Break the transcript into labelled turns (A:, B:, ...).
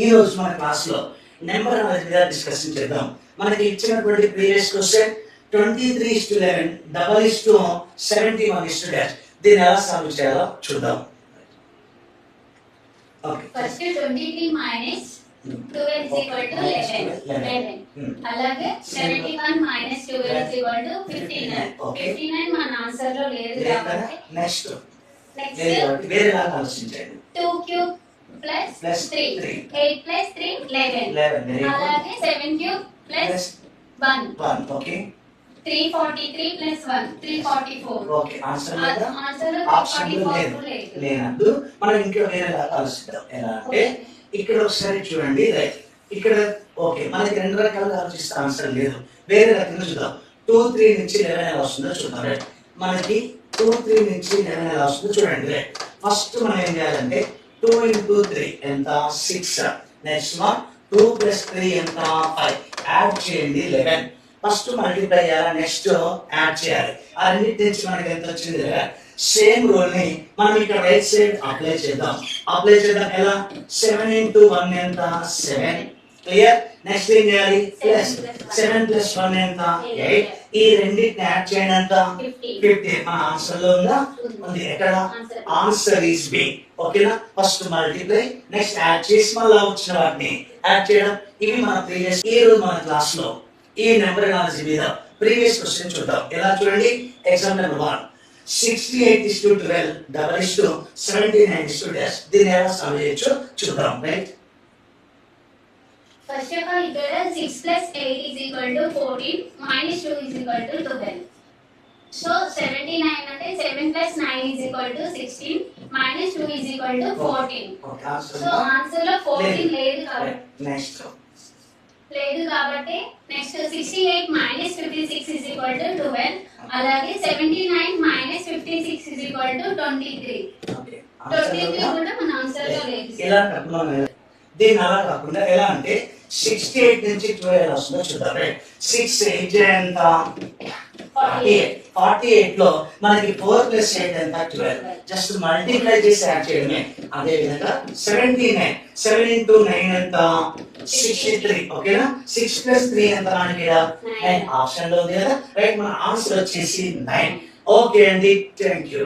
A: ఈ రోజు మన క్లాస్ లో నెంబర్ అనేది డిస్కషన్ చేద్దాం. మనకి ఇచ్చినటువంటి ప్రీవియస్ క్వశ్చన్ 23:11 71:1 దీన్ని ఎలా సాల్వ్ చేయాలో చూద్దాం.
B: Okay, first 23 minus 12 is equal to 11. అలాగే 71 minus 12 is equal to 59. 59 మన ఆన్సర్ లో లేదు కాబట్టి
A: నెక్స్ట్ వేరే లాగా ఆలోచించండి.
B: 2 cube plus 3 8 plus 3 11. అలాగే 7 cube plus 1
A: okay
B: 343 plus 1 344.
A: Okay, answer
B: answer
A: option లేనప్పుడు మనం ఇంకా వేరే లాగా ఆలోచిద్దాం. ఎలా అంటే ఇక్కడ ఒకసారి చూడండి, రైట్ ఇక్కడ ఓకే మనకి రెండు రకాలుగా ఆలోచిస్తే ఆన్సర్ లేదు, వేరే రకంగా చూద్దాం. 2 3 నుంచి 11 ఎలా వస్తుందో చూద్దాం. రైట్ మనకి 2 3 నుంచి 11 ఎలా వస్తుందో చూడండి. రైట్ ఫస్ట్ మనం ఏం చేయాలంటే 2 into 3 ఎంత 6. నెక్స్ట్ వన్ 2 plus 3 ఎంత 5. యాడ్ చేయండి 11. ఫస్ట్ మల్టిప్లై చేయాలి, నెక్స్ట్ యాడ్ చేయాలి. ఆ రెండింటి నుంచి మనకి ఎంత వచ్చింది? సేమ్ రూల్ ని మనం ఇక్కడ రైట్ సైడ్ అప్లై చేద్దాం. ఎలా 7 into 1 ఎంత 7. క్లియర్? నెక్స్ట్ ఏం చేయాలి? ప్లస్ 7 plus 1 ఎంత 8. ఈ రెండింటిని యాడ్ చేయండి ఎంత 50. మన ఆన్సర్ లో ఉందా? ఉంది. ఎక్కడ? Answer is B. ఓకేనా? ఫస్ట్ మల్టిప్లై, నెక్స్ట్ యాడ్ చేసి మళ్ళీ వచ్చిన వాటిని యాడ్ చేయడం. ఇవి మన ప్రీవియస్ ఈ రోజు మన క్లాస్ లో ఈ నెంబర్ అనాలిసిస్ మీద ప్రీవియస్ క్వశ్చన్ చూద్దాం. ఎలా చూడండి? ఎగ్జాంపుల్ నెంబర్ 1 68:12 79:1 దీన్ని ఎలా సాల్వ్ చేయొచ్చు చూద్దాం. రైట్
B: ఫస్ట్ ఆఫ్ ఆల్ ఇక్కడ 6 plus 8 is equal to 14 minus 2 is equal to 12. So 79 అంటే 7 plus 9 is equal to 16 minus 2 is equal to 14. So answer లో 14 లేదు కాబట్టి next 68 minus 56 is equal to 12. అలాగే 79 minus 56 is equal to 23. 23 కూడా మన answer లో లేదు.
A: ఇలా దీన్ని అలా కాకుండా ఎలా అంటే 68 నుంచి 12 వస్తుందో చూద్దాం. 6 8 ఎంత 48 లో మనకి 4 plus 8 ఎంత 12. జస్ట్ మల్టిప్లై చేసి యాడ్ చేయడమే. అదే విధంగా 79 7 into 9 ఎంత 63. ఓకేనా? 6 plus 3 ఎంత మనకి 9 ఆప్షన్ లో ఉంది కదా. రైట్ మన ఆన్సర్ వచ్చేసి 9. ఓకే అండి, థ్యాంక్ యూ.